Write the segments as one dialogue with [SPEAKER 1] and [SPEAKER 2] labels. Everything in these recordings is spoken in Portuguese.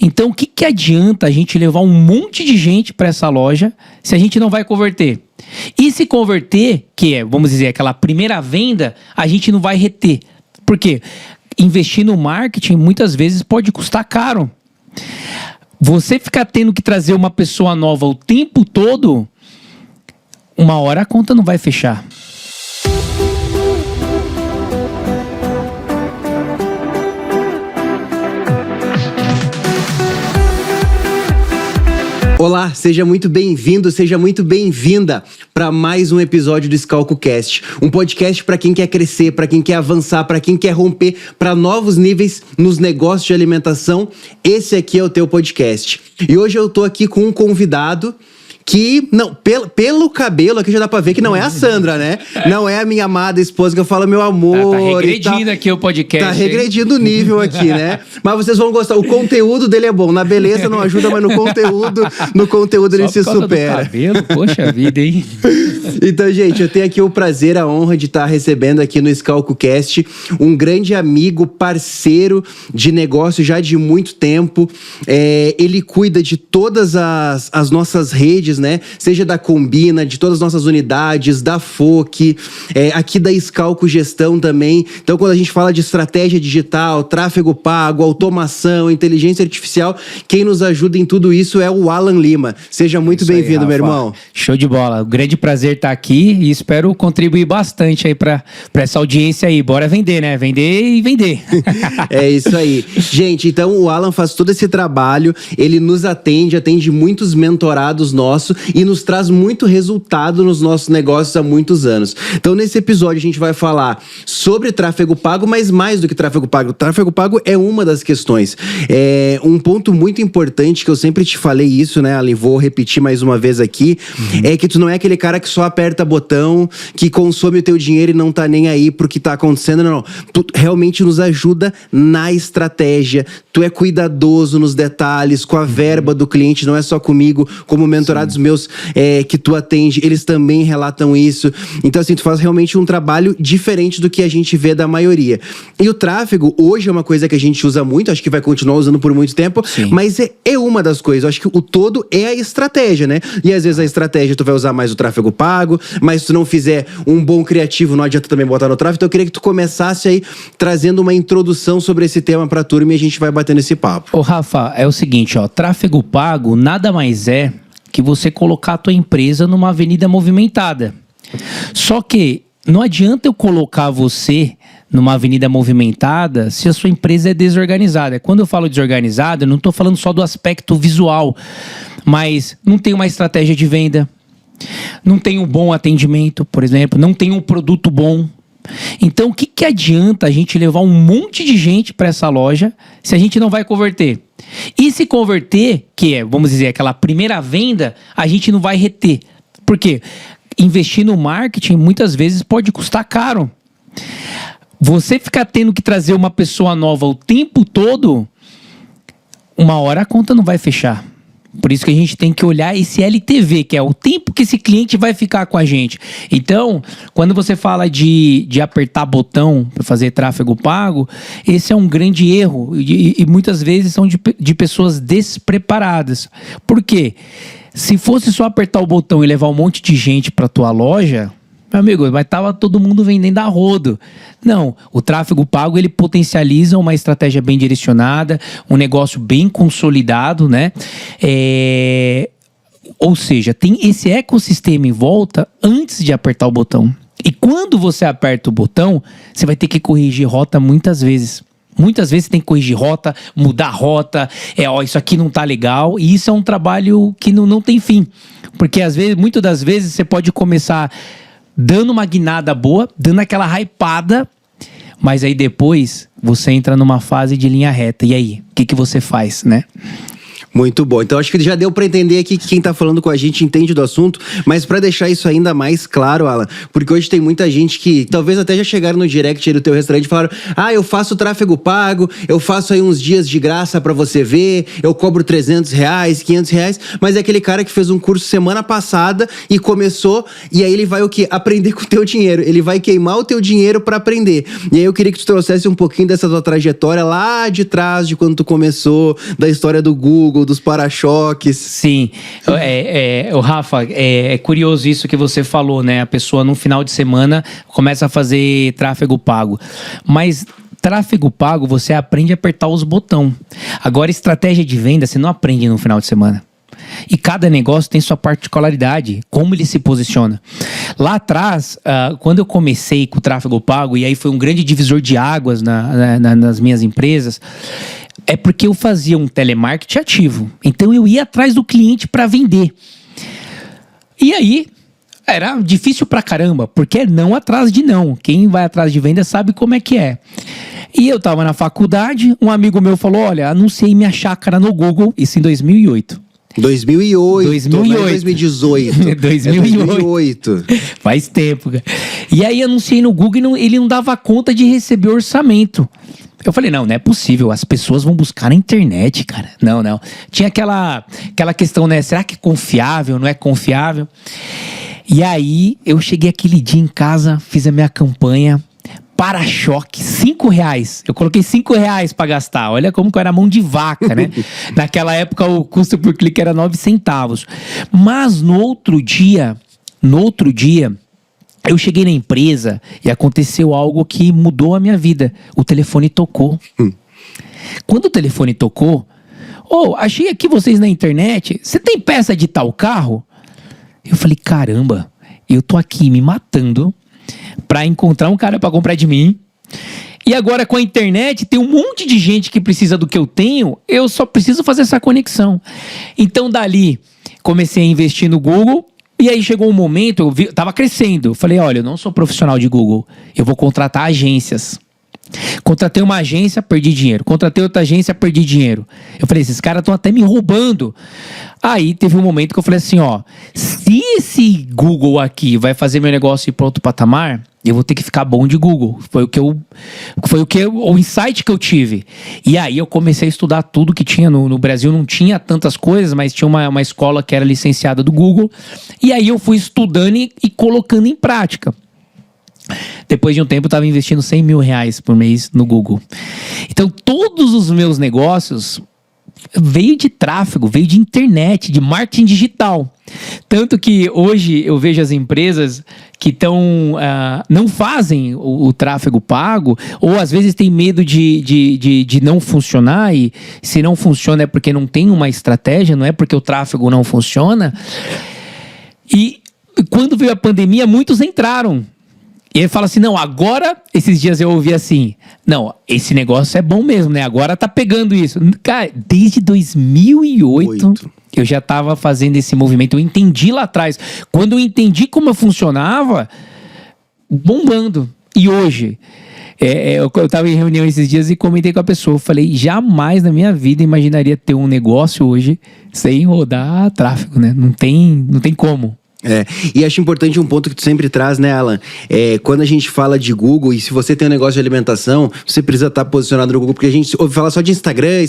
[SPEAKER 1] Então, o que adianta a gente levar um monte de gente para essa loja se a gente não vai converter? E se converter, que é, vamos dizer, aquela primeira venda, a gente não vai reter. Por quê? Investir no marketing muitas vezes pode custar caro. Você ficar tendo que trazer uma pessoa nova o tempo todo, uma hora a conta não vai fechar.
[SPEAKER 2] Olá, seja muito bem-vindo, seja muito bem-vinda para mais um episódio do ScalcoCast, um podcast para quem quer crescer, para quem quer avançar, para quem quer romper para novos níveis nos negócios de alimentação. Esse aqui é o teu podcast. E hoje eu tô aqui com um convidado que, não, pelo cabelo aqui já dá pra ver que não é a Sandra, né? Não é a minha amada esposa que eu falo, meu amor.
[SPEAKER 1] Tá regredindo aqui o podcast.
[SPEAKER 2] Tá regredindo o nível aqui, né? Mas vocês vão gostar. O conteúdo dele é bom. Na beleza não ajuda, mas no conteúdo ele se supera.
[SPEAKER 1] Do cabelo, poxa vida, hein?
[SPEAKER 2] Então, gente, eu tenho aqui o prazer, a honra de estar recebendo aqui no ScalcoCast um grande amigo, parceiro de negócio já de muito tempo. Ele cuida de todas as nossas redes, né? Seja da Combina, de todas as nossas unidades, da FOC, aqui da Scalco Gestão também. Então, quando a gente fala de estratégia digital, tráfego pago, automação, inteligência artificial, quem nos ajuda em tudo isso é o Alan Lima. Seja muito bem-vindo, meu irmão.
[SPEAKER 1] Show de bola. Um grande prazer estar aqui e espero contribuir bastante aí para essa audiência aí. Bora vender, né? Vender e vender.
[SPEAKER 2] É isso aí. Gente, então o Alan faz todo esse trabalho, ele nos atende muitos mentorados nossos e nos traz muito resultado nos nossos negócios há muitos anos. Então, nesse episódio, a gente vai falar sobre tráfego pago, mas mais do que tráfego pago. Tráfego pago é uma das questões. Um ponto muito importante, que eu sempre te falei isso, né, Ali? Vou repetir mais uma vez aqui, é que tu não é aquele cara que só aperta botão, que consome o teu dinheiro e não tá nem aí pro que tá acontecendo, não. Tu realmente nos ajuda na estratégia, tu é cuidadoso nos detalhes, com a verba do cliente, não é só comigo, como mentorados meus que tu atende, eles também relatam isso. Então, assim, tu faz realmente um trabalho diferente do que a gente vê da maioria. E o tráfego, hoje é uma coisa que a gente usa muito, acho que vai continuar usando por muito tempo, sim, mas é uma das coisas. Eu acho que o todo é a estratégia, né? E às vezes a estratégia tu vai usar mais o tráfego pago, mas se tu não fizer um bom criativo, não adianta também botar no tráfego. Então eu queria que tu começasse aí trazendo uma introdução sobre esse tema pra turma e a gente vai batendo esse papo.
[SPEAKER 1] Ô Rafa, é o seguinte, ó, tráfego pago nada mais é que você colocar a tua empresa numa avenida movimentada. Só que não adianta eu colocar você numa avenida movimentada se a sua empresa é desorganizada. Quando eu falo desorganizada, eu não estou falando só do aspecto visual, mas não tem uma estratégia de venda, não tem um bom atendimento, por exemplo, não tem um produto bom. Então, o que adianta a gente levar um monte de gente para essa loja se a gente não vai converter? E se converter, que é, vamos dizer, aquela primeira venda, a gente não vai reter. Por quê? Investir no marketing muitas vezes pode custar caro. Você ficar tendo que trazer uma pessoa nova o tempo todo, uma hora a conta não vai fechar. Por isso que a gente tem que olhar esse LTV, que é o tempo que esse cliente vai ficar com a gente. Então, quando você fala de apertar botão para fazer tráfego pago, esse é um grande erro e muitas vezes são de pessoas despreparadas. Por quê? Se fosse só apertar o botão e levar um monte de gente para tua loja, meu amigo, mas tava todo mundo vendendo a rodo. Não, o tráfego pago, ele potencializa uma estratégia bem direcionada, um negócio bem consolidado, né? Ou seja, tem esse ecossistema em volta antes de apertar o botão. E quando você aperta o botão, você vai ter que corrigir rota muitas vezes. Muitas vezes você tem que corrigir rota, mudar rota, isso aqui não tá legal. E isso é um trabalho que não tem fim. Porque às vezes, muitas das vezes você pode começar dando uma guinada boa, dando aquela hypada, mas aí depois você entra numa fase de linha reta. E aí, o que você faz, né?
[SPEAKER 2] Muito bom. Então acho que já deu para entender aqui que quem tá falando com a gente entende do assunto, mas para deixar isso ainda mais claro, Alan, porque hoje tem muita gente que talvez até já chegaram no direct aí do teu restaurante e falaram: "Ah, eu faço tráfego pago, eu faço aí uns dias de graça para você ver, eu cobro R$300, R$500", mas é aquele cara que fez um curso semana passada e começou, e aí ele vai o quê? Aprender com o teu dinheiro. Ele vai queimar o teu dinheiro para aprender. E aí eu queria que tu trouxesse um pouquinho dessa tua trajetória lá de trás, de quando tu começou, da história do Google, dos para-choques.
[SPEAKER 1] Sim, o Rafa, é curioso isso que você falou, né? A pessoa no final de semana começa a fazer tráfego pago, mas tráfego pago você aprende a apertar os botões. Agora, estratégia de venda você não aprende no final de semana. E cada negócio tem sua particularidade, como ele se posiciona. Lá atrás, quando eu comecei com o tráfego pago, e aí foi um grande divisor de águas nas minhas empresas, é porque eu fazia um telemarketing ativo. Então eu ia atrás do cliente para vender. E aí era difícil pra caramba, porque é não atrás de não. Quem vai atrás de venda sabe como é que é. E eu tava na faculdade, um amigo meu falou: olha, anunciei minha chácara no Google, isso em 2008.
[SPEAKER 2] 2008, não é 2018.
[SPEAKER 1] 2008. Faz tempo, cara. E aí anunciei no Google e ele não dava conta de receber orçamento. Eu falei: não é possível, as pessoas vão buscar na internet, cara. Não. Tinha aquela questão, né? Será que é confiável, não é confiável? E aí eu cheguei aquele dia em casa, fiz a minha campanha, para-choque, R$5. Eu coloquei R$5 para gastar. Olha como que eu era mão de vaca, né? Naquela época o custo por clique era 9 centavos. Mas no outro dia, eu cheguei na empresa e aconteceu algo que mudou a minha vida. O telefone tocou. Quando o telefone tocou, achei aqui vocês na internet, você tem peça de tal carro? Eu falei: caramba, eu tô aqui me matando pra encontrar um cara pra comprar de mim. E agora com a internet tem um monte de gente que precisa do que eu tenho, eu só preciso fazer essa conexão. Então dali comecei a investir no Google. E aí chegou um momento, tava crescendo. Eu falei: olha, eu não sou profissional de Google, eu vou contratar agências. Contratei uma agência, perdi dinheiro. Contratei outra agência, perdi dinheiro. Eu falei: esses caras estão até me roubando. Aí teve um momento que eu falei assim: se esse Google aqui vai fazer meu negócio ir para outro patamar, eu vou ter que ficar bom de Google. O insight que eu tive. E aí eu comecei a estudar tudo que tinha no Brasil. Não tinha tantas coisas, mas tinha uma escola que era licenciada do Google. E aí eu fui estudando e colocando em prática. Depois de um tempo eu estava investindo R$100 mil por mês no Google. Então todos os meus negócios veio de tráfego, veio de internet, de marketing digital. Tanto que hoje eu vejo as empresas que não fazem o tráfego pago, ou às vezes tem medo de não funcionar, e se não funciona é porque não tem uma estratégia, não é porque o tráfego não funciona. E quando veio a pandemia, muitos entraram. E ele fala assim: não, agora, esses dias eu ouvi assim: não, esse negócio é bom mesmo, né? Agora tá pegando isso. Cara, desde 2008 eu já tava fazendo esse movimento. Eu entendi lá atrás. Quando eu entendi como funcionava, bombando. E hoje, eu tava em reunião esses dias e comentei com a pessoa. Eu falei: jamais na minha vida imaginaria ter um negócio hoje sem rodar tráfego, né? Não tem como.
[SPEAKER 2] E acho importante um ponto que tu sempre traz, né, Alan? Quando a gente fala de Google, e se você tem um negócio de alimentação, você precisa estar posicionado no Google, porque a gente ouve falar só de Instagram.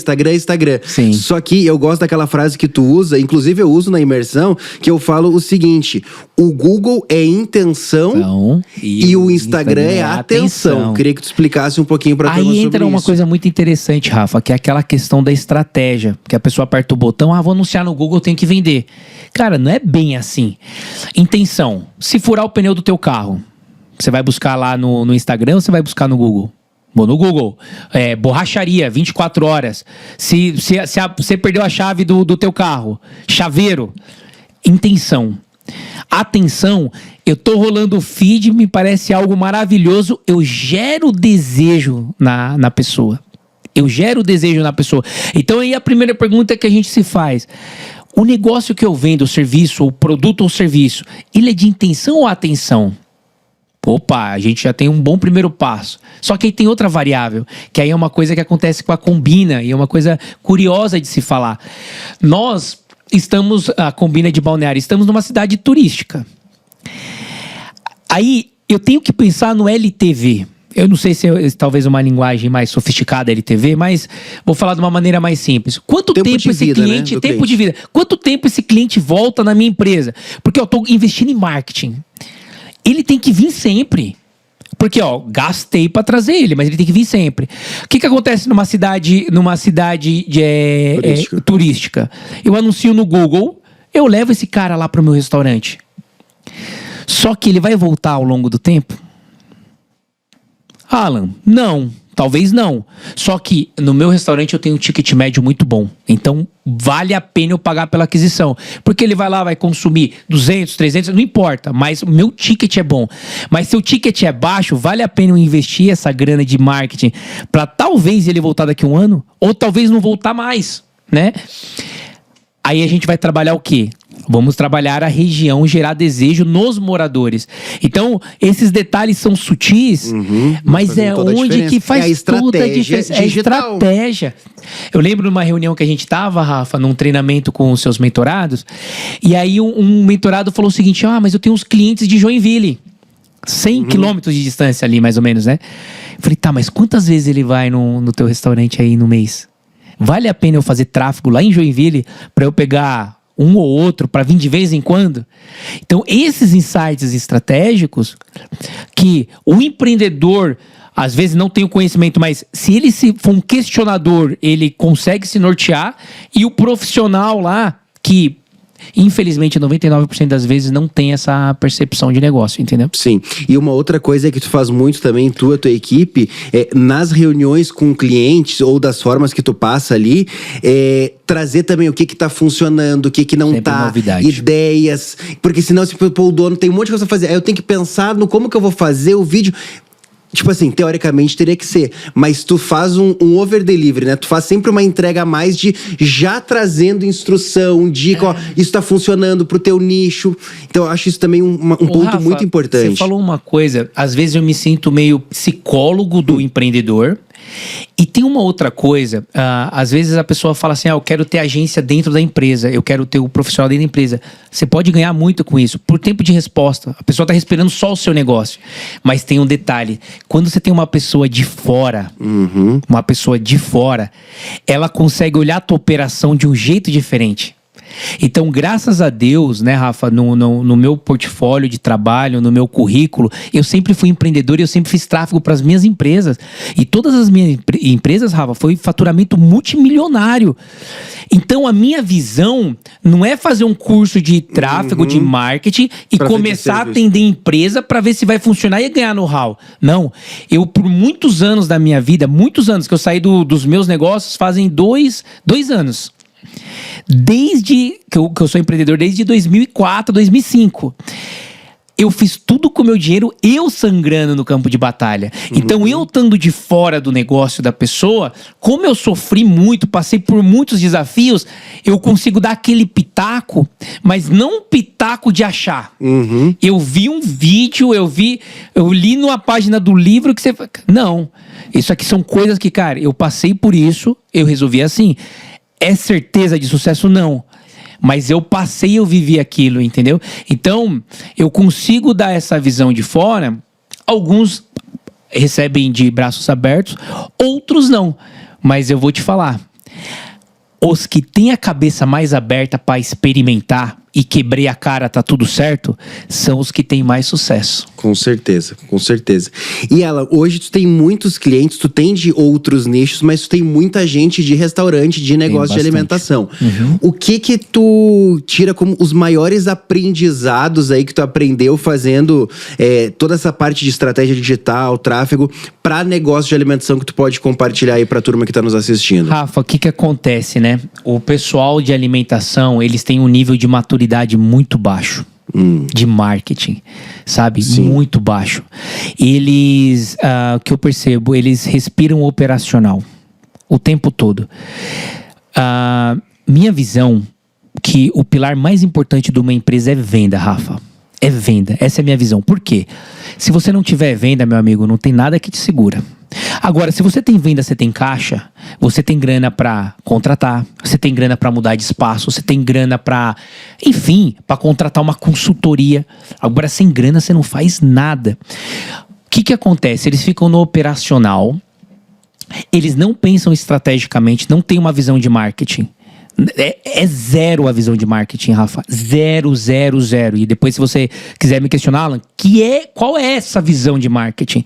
[SPEAKER 1] Sim.
[SPEAKER 2] Só que eu gosto daquela frase que tu usa, inclusive eu uso na imersão, que eu falo o seguinte: o Google é intenção e o Instagram é atenção. Queria que tu explicasse um pouquinho pra turma sobre isso.
[SPEAKER 1] Aí entra uma coisa muito interessante, Rafa, que é aquela questão da estratégia, que a pessoa aperta o botão: vou anunciar no Google, tenho que vender. Cara, não é bem assim. Intenção: se furar o pneu do teu carro, você vai buscar lá no Instagram ou você vai buscar no Google? Bom, no Google. Borracharia, 24 horas. Se você perdeu a chave do teu carro, chaveiro. Intenção. Atenção: eu tô rolando o feed, me parece algo maravilhoso, eu gero desejo na pessoa. Então aí a primeira pergunta que a gente se faz: o negócio que eu vendo, o serviço, o produto ou serviço, ele é de intenção ou atenção? Opa, a gente já tem um bom primeiro passo. Só que aí tem outra variável, que aí é uma coisa que acontece com a Combina, e é uma coisa curiosa de se falar. Nós estamos, a Combina de Balneário, estamos numa cidade turística. Aí eu tenho que pensar no LTV. Eu não sei se é talvez uma linguagem mais sofisticada LTV, mas vou falar de uma maneira mais simples. Quanto tempo esse cliente, né, tempo de vida, quanto tempo esse cliente volta na minha empresa? Porque eu estou investindo em marketing. Ele tem que vir sempre. Porque, gastei para trazer ele, mas ele tem que vir sempre. O que acontece numa cidade turística? Eu anuncio no Google, eu levo esse cara lá pro meu restaurante. Só que ele vai voltar ao longo do tempo? Alan, não. Talvez não. Só que no meu restaurante eu tenho um ticket médio muito bom. Então vale a pena eu pagar pela aquisição. Porque ele vai lá, vai consumir 200, 300, não importa. Mas o meu ticket é bom. Mas se o ticket é baixo, vale a pena eu investir essa grana de marketing para talvez ele voltar daqui a um ano? Ou talvez não voltar mais, né? Aí a gente vai trabalhar o quê? Vamos trabalhar a região, gerar desejo nos moradores. Então, esses detalhes são sutis, mas é onde que faz toda a diferença. É a estratégia. Eu lembro de uma reunião que a gente estava, Rafa, num treinamento com os seus mentorados, e aí um mentorado falou o seguinte, mas eu tenho uns clientes de Joinville, 100 quilômetros de distância ali, mais ou menos, né? Eu falei, tá, mas quantas vezes ele vai no teu restaurante aí no mês? Vale a pena eu fazer tráfego lá em Joinville para eu pegar um ou outro para vir de vez em quando? Então, esses insights estratégicos que o empreendedor às vezes não tem o conhecimento, mas se ele for um questionador, ele consegue se nortear, e o profissional lá que infelizmente 99% das vezes não tem essa percepção de negócio, entendeu?
[SPEAKER 2] Sim, e uma outra coisa que tu faz muito também, a tua equipe, nas reuniões com clientes ou das formas que tu passa ali, trazer também o que tá funcionando, o que não sempre tá, novidade. Ideias, porque senão o dono tem um monte de coisa a fazer, aí eu tenho que pensar no como que eu vou fazer o vídeo. Tipo assim, teoricamente teria que ser, mas tu faz um over-delivery, né? Tu faz sempre uma entrega a mais de já trazendo instrução, dica, isso tá funcionando pro teu nicho. Então eu acho isso também um ponto Rafa, muito importante.
[SPEAKER 1] Você falou uma coisa, às vezes eu me sinto meio psicólogo do empreendedor. E tem uma outra coisa, às vezes a pessoa fala assim, eu quero ter agência dentro da empresa, eu quero ter o profissional dentro da empresa. Você pode ganhar muito com isso, por tempo de resposta. A pessoa está respirando só o seu negócio. Mas tem um detalhe, quando você tem uma pessoa de fora, ela consegue olhar a tua operação de um jeito diferente. Então, graças a Deus, né, Rafa, no meu portfólio de trabalho, no meu currículo, eu sempre fui empreendedor e eu sempre fiz tráfego para as minhas empresas. E todas as minhas empresas, Rafa, foi faturamento multimilionário. Então, a minha visão não é fazer um curso de tráfego, de marketing e começar a atender empresa para ver se vai funcionar e ganhar know-how. Não. Eu, por muitos anos da minha vida, muitos anos que eu saí dos meus negócios, fazem dois anos. Desde que eu sou empreendedor, desde 2004, 2005. Eu fiz tudo com o meu dinheiro, eu sangrando no campo de batalha. Então, eu estando de fora do negócio da pessoa, como eu sofri muito, passei por muitos desafios, eu consigo dar aquele pitaco, mas não um pitaco de achar. Eu vi um vídeo, eu li numa página do livro que você... Não, isso aqui são coisas que, cara, eu passei por isso, eu resolvi assim. É certeza de sucesso? Não. Mas eu passei, eu vivi aquilo, entendeu? Então, eu consigo dar essa visão de fora. Alguns recebem de braços abertos, outros não. Mas eu vou te falar. Os que têm a cabeça mais aberta para experimentar e quebrei a cara, tá tudo certo, são os que têm mais sucesso.
[SPEAKER 2] Com certeza, com certeza. E ela, hoje tu tem muitos clientes, tu tem de outros nichos, mas tu tem muita gente de restaurante, de negócio de alimentação. O que tu tira como os maiores aprendizados aí que tu aprendeu fazendo toda essa parte de estratégia digital, tráfego, para negócio de alimentação que tu pode compartilhar aí pra turma que tá nos assistindo?
[SPEAKER 1] Rafa, o que acontece, né? O pessoal de alimentação, eles têm um nível de maturidade muito baixo de marketing, sabe? Sim. Muito baixo. Eles, que eu percebo, eles respiram operacional o tempo todo. Minha visão que o pilar mais importante de uma empresa é venda, Rafa. É venda. Essa é a minha visão. Por quê? Se você não tiver venda, meu amigo, não tem nada que te segura. Agora, se você tem venda, você tem caixa, você tem grana pra contratar, você tem grana pra mudar de espaço, você tem grana pra, enfim, pra contratar uma consultoria. Agora, sem grana, você não faz nada. O que acontece? Eles ficam no operacional, eles não pensam estrategicamente, não tem uma visão de marketing. É zero a visão de marketing, Rafa. Zero, zero, zero. E depois, se você quiser me questionar, Alan, qual é essa visão de marketing?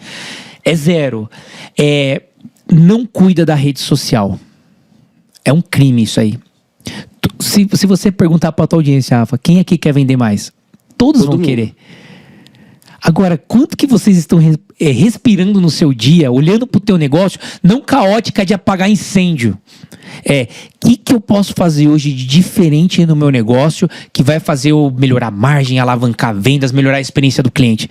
[SPEAKER 1] É zero. Não cuida da rede social. É um crime isso aí. Se você perguntar pra tua audiência, Rafa, quem aqui quer vender mais? Todos vão querer. Agora, quanto que vocês estão respirando no seu dia, olhando pro teu negócio, não caótica de apagar incêndio? O que eu posso fazer hoje de diferente no meu negócio que vai fazer eu melhorar a margem, alavancar vendas, melhorar a experiência do cliente?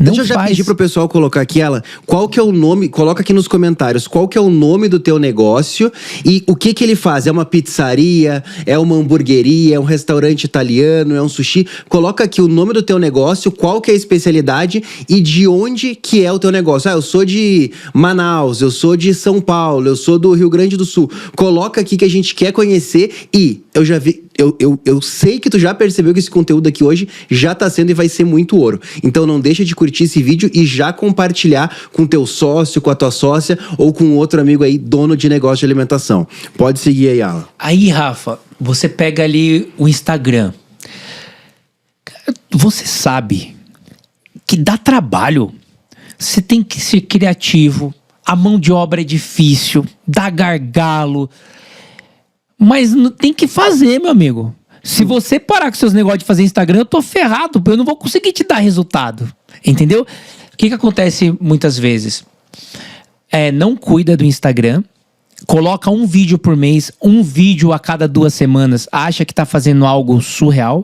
[SPEAKER 2] Deixa eu já pedir pro pessoal colocar aqui, Alan, qual que é o nome, coloca aqui nos comentários, qual que é o nome do teu negócio e o que ele faz? É uma pizzaria, é uma hamburgueria, é um restaurante italiano, é um sushi? Coloca aqui o nome do teu negócio, qual que é a especialidade e de onde que é o teu negócio. Eu sou de Manaus, eu sou de São Paulo, eu sou do Rio Grande do Sul. Coloca aqui que a gente quer conhecer e eu já vi... Eu sei que tu já percebeu que esse conteúdo aqui hoje já tá sendo e vai ser muito ouro. Então não deixa de curtir esse vídeo e já compartilhar com teu sócio, com a tua sócia ou com outro amigo aí, dono de negócio de alimentação. Pode seguir aí, Alan.
[SPEAKER 1] Aí, Rafa, você pega ali o Instagram. Você sabe que dá trabalho. Você tem que ser criativo. A mão de obra é difícil, dá gargalo. Mas tem que fazer, meu amigo. Se você parar com seus negócios de fazer Instagram, eu tô ferrado. Eu não vou conseguir te dar resultado. Entendeu? O que acontece muitas vezes? Não cuida do Instagram. Coloca um vídeo por mês, um vídeo a cada 2 semanas. Acha que tá fazendo algo surreal.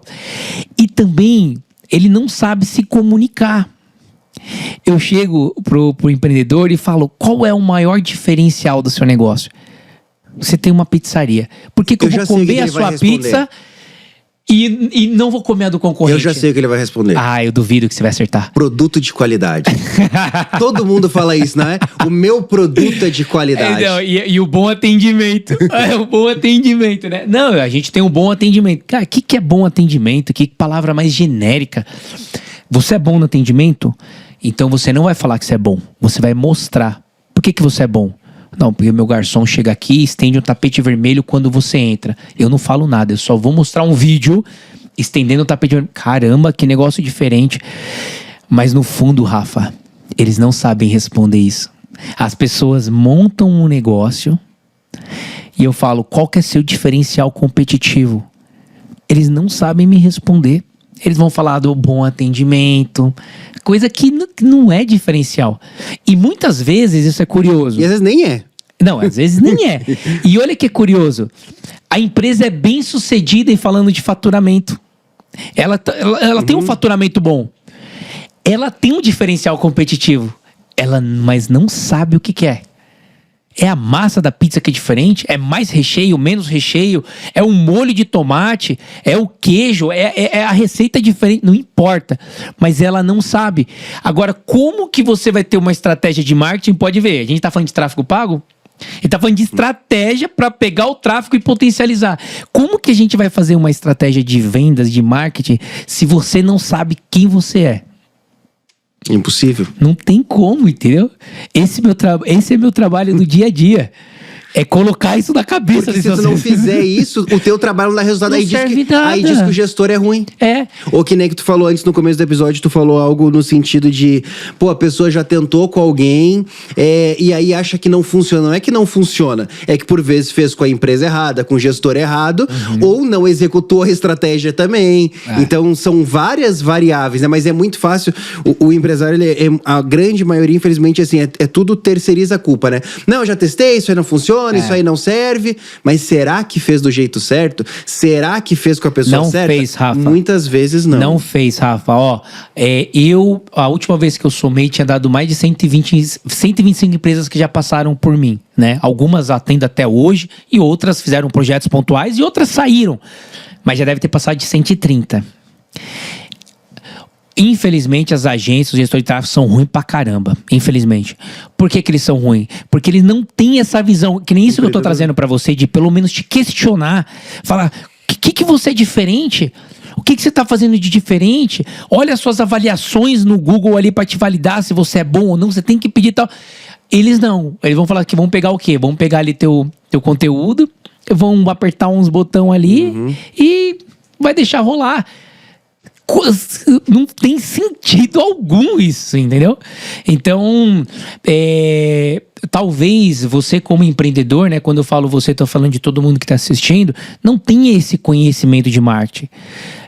[SPEAKER 1] E também, ele não sabe se comunicar. Eu chego pro empreendedor e falo, qual é o maior diferencial do seu negócio? Você tem uma pizzaria. Por que eu vou comer a sua pizza e não vou comer a do concorrente?
[SPEAKER 2] Eu já sei o que ele vai responder.
[SPEAKER 1] Eu duvido que você vai acertar.
[SPEAKER 2] Produto de qualidade. Todo mundo fala isso, não é? O meu produto é de qualidade.
[SPEAKER 1] E o bom atendimento. O bom atendimento, né? Não, a gente tem um bom atendimento. Cara, o que é bom atendimento? Que palavra mais genérica. Você é bom no atendimento? Então você não vai falar que você é bom. Você vai mostrar. Por que você é bom? Não, porque o meu garçom chega aqui e estende um tapete vermelho quando você entra. Eu não falo nada, eu só vou mostrar um vídeo estendendo o tapete vermelho. Caramba, que negócio diferente. Mas no fundo, Rafa, eles não sabem responder isso. As pessoas montam um negócio e eu falo, qual que é seu diferencial competitivo? Eles não sabem me responder. Eles vão falar do bom atendimento, coisa que não é diferencial. E muitas vezes isso é curioso.
[SPEAKER 2] E às vezes nem é.
[SPEAKER 1] Não, às vezes nem é. E olha que é curioso. A empresa é bem sucedida em falando de faturamento. Ela tem um faturamento bom. Ela tem um diferencial competitivo. Mas não sabe o que é. É a massa da pizza que é diferente? É mais recheio, menos recheio? É o molho de tomate? É o queijo? É a receita diferente? Não importa. Mas ela não sabe. Agora, como que você vai ter uma estratégia de marketing? Pode ver, a gente tá falando de tráfego pago? Ele tá falando de estratégia para pegar o tráfego e potencializar. Como que a gente vai fazer uma estratégia de vendas, de marketing, se você não sabe quem você é?
[SPEAKER 2] Impossível.
[SPEAKER 1] Não tem como, entendeu? Esse é meu trabalho do dia a dia. É colocar isso na cabeça.
[SPEAKER 2] Porque se tu não fizer isso, o teu trabalho não dá resultado.
[SPEAKER 1] Não
[SPEAKER 2] aí diz que o gestor é ruim. Ou que nem que tu falou antes no começo do episódio, tu falou algo no sentido de, a pessoa já tentou com alguém e aí acha que não funciona. Não é que não funciona, é que por vezes fez com a empresa errada, com o gestor errado, ou não executou a estratégia também. Então são várias variáveis, né? Mas é muito fácil. O empresário, a grande maioria, infelizmente, assim, é tudo terceiriza a culpa, né? Não, eu já testei, isso aí não funciona. Isso aí não serve, mas será que fez do jeito certo? Será que fez com a pessoa certa?
[SPEAKER 1] Não fez, Rafa.
[SPEAKER 2] Muitas vezes não.
[SPEAKER 1] Não fez, Rafa. A última vez que eu somei tinha dado mais de 125 empresas que já passaram por mim, né? Algumas atendem até hoje e outras fizeram projetos pontuais e outras saíram. Mas já deve ter passado de 130. Infelizmente, as agências, os gestores de tráfego são ruins pra caramba. Infelizmente. Por que eles são ruins? Porque eles não têm essa visão, que nem isso que eu tô trazendo pra você, de pelo menos te questionar. Falar, o que você é diferente? O que você tá fazendo de diferente? Olha as suas avaliações no Google ali pra te validar se você é bom ou não. Você tem que pedir tal. Eles não. Eles vão falar que vão pegar o quê? Vão pegar ali teu conteúdo, vão apertar uns botão ali e vai deixar rolar. Não tem sentido algum isso, entendeu? Então, talvez você como empreendedor, né? Quando eu falo você, tô falando de todo mundo que tá assistindo, não tenha esse conhecimento de marketing.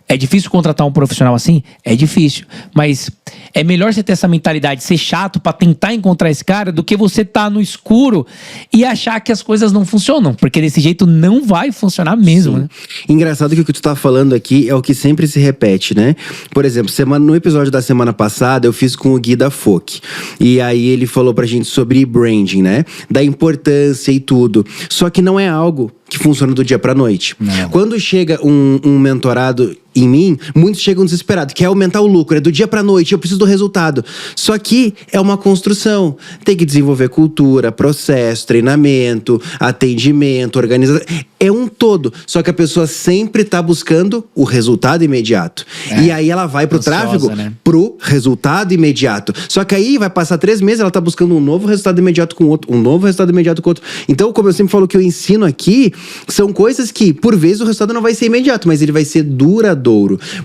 [SPEAKER 1] É difícil contratar um profissional assim? É difícil. Mas é melhor você ter essa mentalidade, ser chato pra tentar encontrar esse cara, do que você tá no escuro e achar que as coisas não funcionam. Porque desse jeito não vai funcionar mesmo, né?
[SPEAKER 2] Engraçado que o que tu tá falando aqui é o que sempre se repete, né? Por exemplo, no episódio da semana passada, eu fiz com o Gui da FOC. E aí ele falou pra gente sobre branding, né? Da importância e tudo. Só que não é algo que funciona do dia pra noite. Não. Quando chega um mentorado em mim, muitos chegam desesperados, quer aumentar o lucro, é do dia pra noite, eu preciso do resultado. Só que é uma construção. Tem que desenvolver cultura, processo, treinamento, atendimento, organização. É um todo. Só que a pessoa sempre tá buscando o resultado imediato. E aí ela vai pro tráfego, né? Pro resultado imediato. Só que aí vai passar 3 meses, ela tá buscando um novo resultado imediato com outro, um novo resultado imediato com outro. Então, como eu sempre falo que eu ensino aqui, são coisas que, por vezes, o resultado não vai ser imediato, mas ele vai ser duradouro.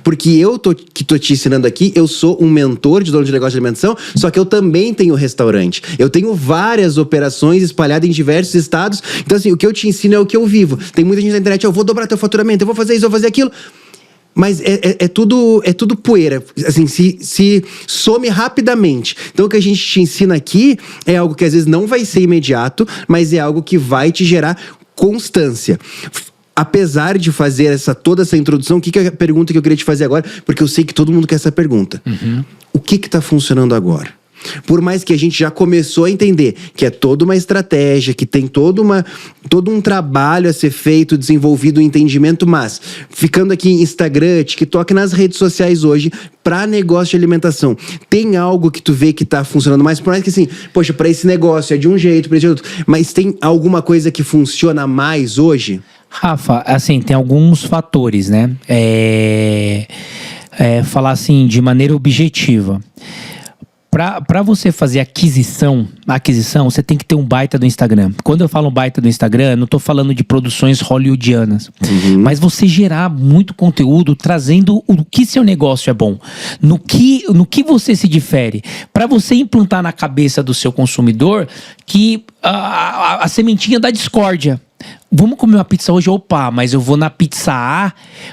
[SPEAKER 2] Porque eu que tô te ensinando aqui, eu sou um mentor de dono de negócio de alimentação, só que eu também tenho restaurante. Eu tenho várias operações espalhadas em diversos estados. Então, assim, o que eu te ensino é o que eu vivo. Tem muita gente na internet, eu vou dobrar teu faturamento, eu vou fazer isso, eu vou fazer aquilo. Mas é tudo poeira, assim, se some rapidamente. Então o que a gente te ensina aqui é algo que às vezes não vai ser imediato, mas é algo que vai te gerar constância. Apesar de fazer toda essa introdução, o que é a pergunta que eu queria te fazer agora? Porque eu sei que todo mundo quer essa pergunta. O que tá funcionando agora? Por mais que a gente já começou a entender que é toda uma estratégia, que tem todo um trabalho a ser feito, desenvolvido, um entendimento, mas ficando aqui em Instagram, TikTok, nas redes sociais hoje, para negócio de alimentação, tem algo que tu vê que tá funcionando mais? Por mais que assim, poxa, para esse negócio é de um jeito, para esse outro, mas tem alguma coisa que funciona mais hoje?
[SPEAKER 1] Rafa, assim, tem alguns fatores, né? Falar assim, de maneira objetiva. Para você fazer aquisição, você tem que ter um baita do Instagram. Quando eu falo baita do Instagram, não tô falando de produções hollywoodianas. Mas você gerar muito conteúdo trazendo o que seu negócio é bom. No que você se difere. Para você implantar na cabeça do seu consumidor que a sementinha da discórdia. Vamos comer uma pizza hoje? Opa, mas eu vou na pizza A,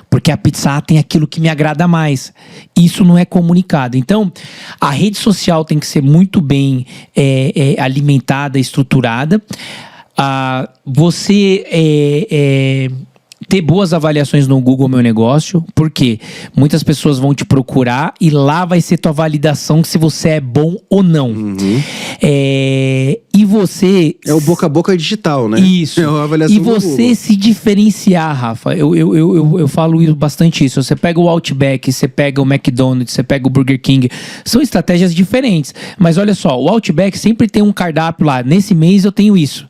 [SPEAKER 1] porque a pizza A tem aquilo que me agrada mais. Isso não é comunicado. Então, a rede social tem que ser muito bem alimentada, estruturada. Você ter boas avaliações no Google Meu Negócio, porque muitas pessoas vão te procurar e lá vai ser tua validação se você é bom ou não. E você...
[SPEAKER 2] É o boca a boca digital, né?
[SPEAKER 1] Isso.
[SPEAKER 2] É a avaliação
[SPEAKER 1] e você se diferenciar, Rafa. Eu falo bastante isso. Você pega o Outback, você pega o McDonald's, você pega o Burger King. São estratégias diferentes. Mas olha só, o Outback sempre tem um cardápio lá. Nesse mês eu tenho isso.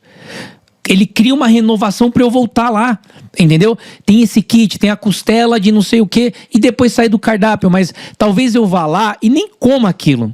[SPEAKER 1] Ele cria uma renovação pra eu voltar lá, entendeu? Tem esse kit, tem a costela de não sei o quê, e depois sai do cardápio, mas talvez eu vá lá e nem coma aquilo.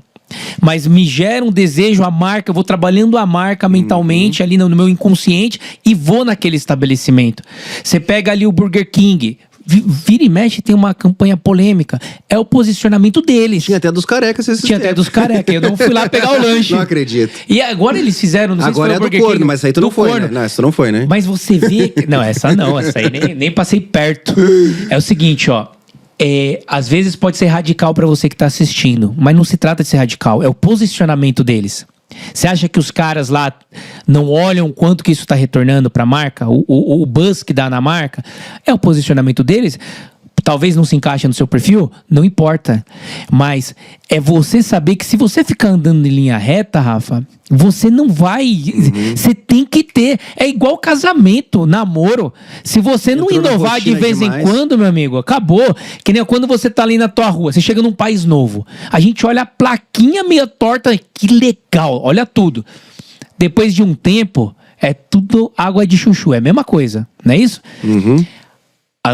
[SPEAKER 1] Mas me gera um desejo, a marca, eu vou trabalhando a marca mentalmente ali no meu inconsciente e vou naquele estabelecimento. Você pega ali o Burger King, vira e mexe, tem uma campanha polêmica. É o posicionamento deles.
[SPEAKER 2] Tinha até dos carecas.
[SPEAKER 1] Tinha até dos carecas. Eu não fui lá pegar o lanche.
[SPEAKER 2] Não acredito.
[SPEAKER 1] E agora eles fizeram... Não sei
[SPEAKER 2] agora
[SPEAKER 1] se foi
[SPEAKER 2] é do corno, mas essa aí tu não foi, né? Não, essa tu não foi, né?
[SPEAKER 1] Mas você vê... Não, essa não. Essa aí nem passei perto. É o seguinte, ó. Às vezes pode ser radical pra você que tá assistindo, mas não se trata de ser radical. É o posicionamento deles. Você acha que os caras lá não olham quanto que isso tá retornando pra marca? O buzz que dá na marca? É o posicionamento deles. talvez não se encaixe no seu perfil, não importa. Mas é você saber que se você ficar andando em linha reta, Rafa, você não vai... Você tem que ter... É igual casamento, namoro. Se você não inovar de vez em quando, meu amigo, acabou. Que nem quando você tá ali na tua rua, você chega num país novo. A gente olha a plaquinha meio torta, que legal, olha tudo. Depois de um tempo, é tudo água de chuchu, é a mesma coisa, não é isso?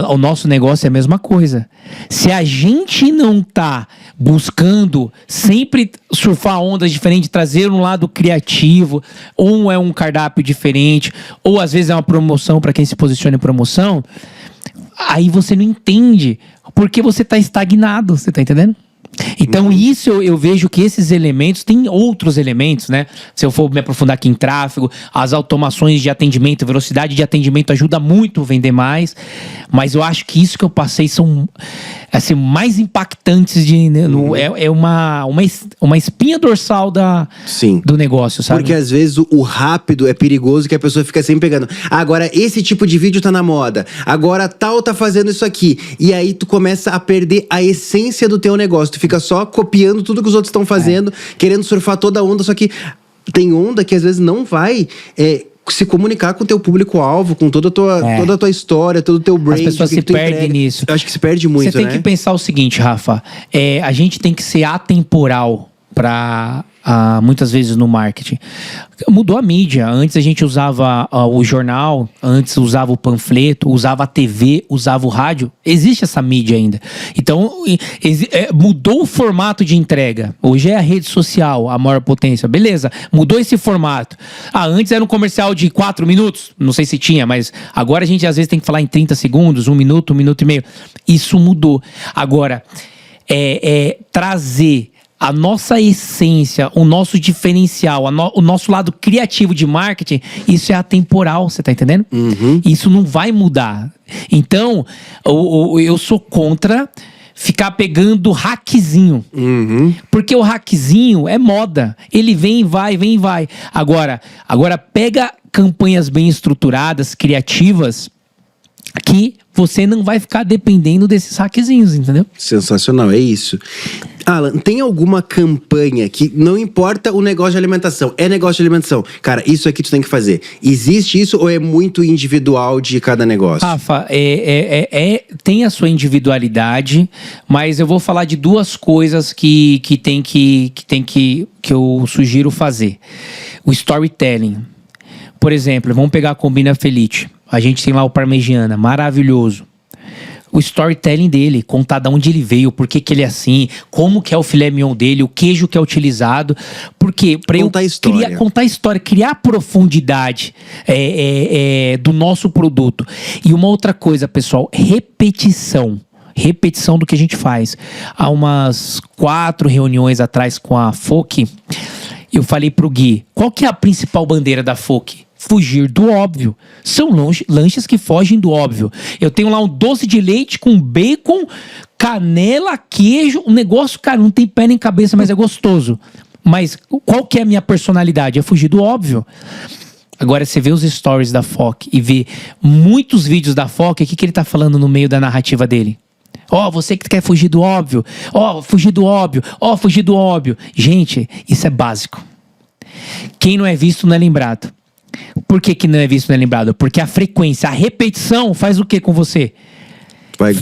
[SPEAKER 1] O nosso negócio é a mesma coisa. Se a gente não tá buscando sempre surfar ondas diferentes, trazer um lado criativo, ou é um cardápio diferente, ou às vezes é uma promoção para quem se posiciona em promoção, aí você não entende porque você tá estagnado, você tá entendendo? Então isso eu vejo que esses elementos, tem outros elementos, né? Se eu for me aprofundar aqui em tráfego, as automações de atendimento, velocidade de atendimento ajuda muito a vender mais, mas eu acho que isso que eu passei são assim, mais impactantes é uma espinha dorsal do negócio, sabe?
[SPEAKER 2] Porque às vezes o rápido é perigoso, que a pessoa fica sempre pegando. Agora esse tipo de vídeo tá na moda, agora tal tá fazendo isso aqui, e aí tu começa a perder a essência do teu negócio. Tu fica só copiando tudo que os outros estão fazendo, querendo surfar toda a onda, só que tem onda que às vezes não vai se comunicar com o teu público-alvo, com toda a tua história, todo o teu brand.
[SPEAKER 1] As pessoas se perdem nisso.
[SPEAKER 2] Eu acho que se perde muito,
[SPEAKER 1] Você tem que pensar o seguinte, Rafa, a gente tem que ser atemporal para muitas vezes no marketing. Mudou a mídia. Antes a gente usava o jornal, antes usava o panfleto, usava a TV, usava o rádio. Existe essa mídia ainda. Então, mudou o formato de entrega. Hoje é a rede social, a maior potência. Beleza, mudou esse formato. Antes era um comercial de 4 minutos. Não sei se tinha, mas agora a gente às vezes tem que falar em 30 segundos, 1 minuto, 1 minuto e meio. Isso mudou. Agora, trazer a nossa essência, o nosso diferencial, o nosso lado criativo de marketing, isso é atemporal, você tá entendendo? Isso não vai mudar. Então, eu sou contra ficar pegando hackzinho. Porque o hackzinho é moda. Ele vem e vai, vem e vai. Agora pega campanhas bem estruturadas, criativas, que você não vai ficar dependendo desses hackzinhos, entendeu?
[SPEAKER 2] Sensacional, é isso. Alan, tem alguma campanha que não importa o negócio de alimentação, é negócio de alimentação, cara, isso aqui tu tem que fazer. Existe isso ou é muito individual de cada negócio?
[SPEAKER 1] Rafa, tem a sua individualidade, mas eu vou falar de duas coisas que eu sugiro fazer. O storytelling. Por exemplo, vamos pegar a Combina Felice. A gente tem lá o Parmegiana, maravilhoso. O storytelling dele, contar de onde ele veio, por que ele é assim, como que é o filé mignon dele, o queijo que é utilizado. Porque para eu contar a história, criar profundidade do nosso produto. E uma outra coisa, pessoal, repetição do que a gente faz. Há umas 4 reuniões atrás com a FOC, eu falei pro Gui, qual que é a principal bandeira da FOC? Fugir do óbvio. São lanches que fogem do óbvio. Eu tenho lá um doce de leite com bacon, canela, queijo, um negócio, cara, não tem pé nem cabeça, mas é gostoso. Mas qual que é a minha personalidade? É fugir do óbvio. Agora, você vê os stories da FOC e vê muitos vídeos da FOC, o que ele tá falando no meio da narrativa dele? Você que quer fugir do óbvio. Fugir do óbvio. Fugir do óbvio. Gente, isso é básico. Quem não é visto não é lembrado. Por que não é visto, não é lembrado? Porque a frequência, a repetição faz o que com você?